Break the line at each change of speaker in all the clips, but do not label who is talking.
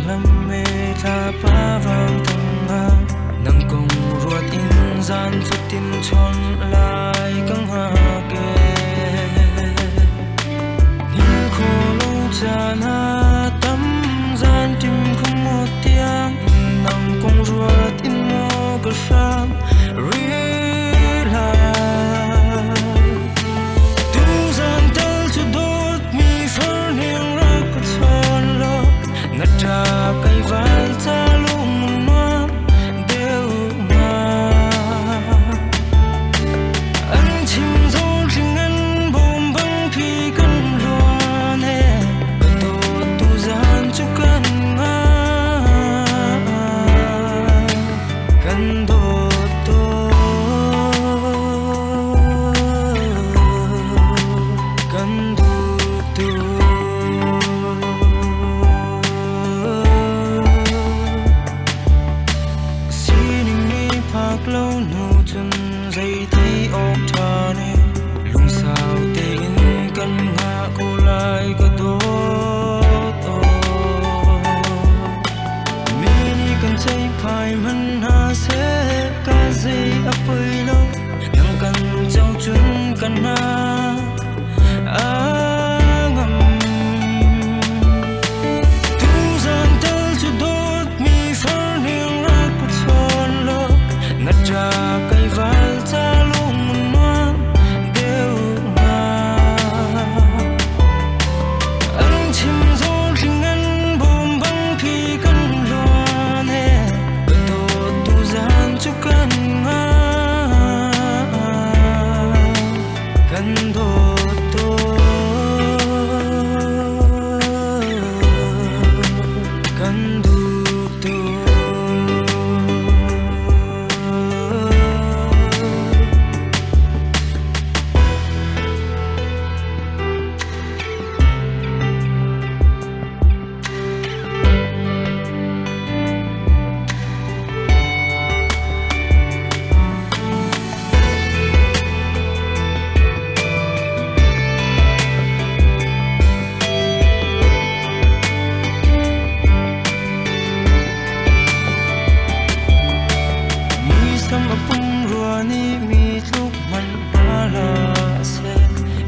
lam mê ta pa vang thang nga nang kong ruột in gian chút tin chọn lại căng hà kê nhìn khô lâu cha na tâm gian tim không một tiếng nang kong ruột in mơ cơ sang cây vải ta lung loáng đều mà anh chim dấu riêng anh bom băng phi cơn loa nè cơn tô tu gian cho cơn cơn tô tô cơn lâu nụ chân dây tí ôm thà nè lung sao tên căn ngã cô lại cả tốt mini cần chạy phải mân hà sẽ cả dây ấp bơi lâu nang cần trao chân cần na ngầm tu gian tơ cho đốt mi phơi niềng ra cuộc sống lo ngắt ra cây vải ta lung loáng đều mà anh chim dấu riêng anh bom băng phi cơn loa nè cơn tô tu gian cho cơn cơn tô tô cơn du tu ni mi lúc man la se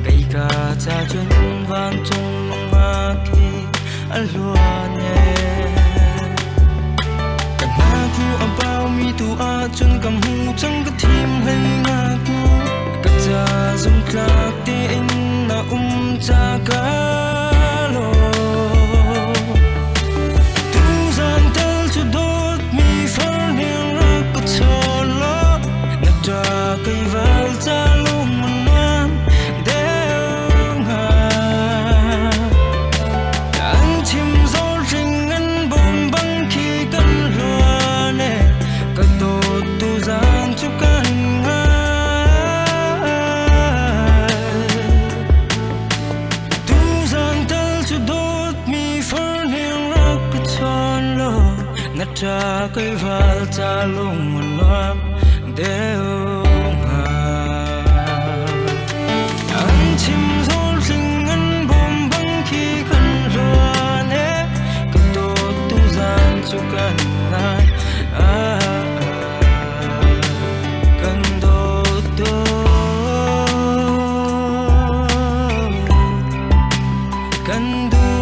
cây ca cha chun van chung ma ki alua ne kan na ku abao mi tu a chun kam hu chang ka thim lai nga tu ka cha zum tlak te in na cha ka lo tu zan tel chu dot mi far niang ra ka chon lo cây vải ta lung loáng đều mà anh chim dấu riêng anh bom băng khi cơn loa nè cơn tô tu gian cho cơn tu gian tơ cho đốt mi phơi niềng ra cái chọn lo ngắt ra cây vải ta lung loáng đều can do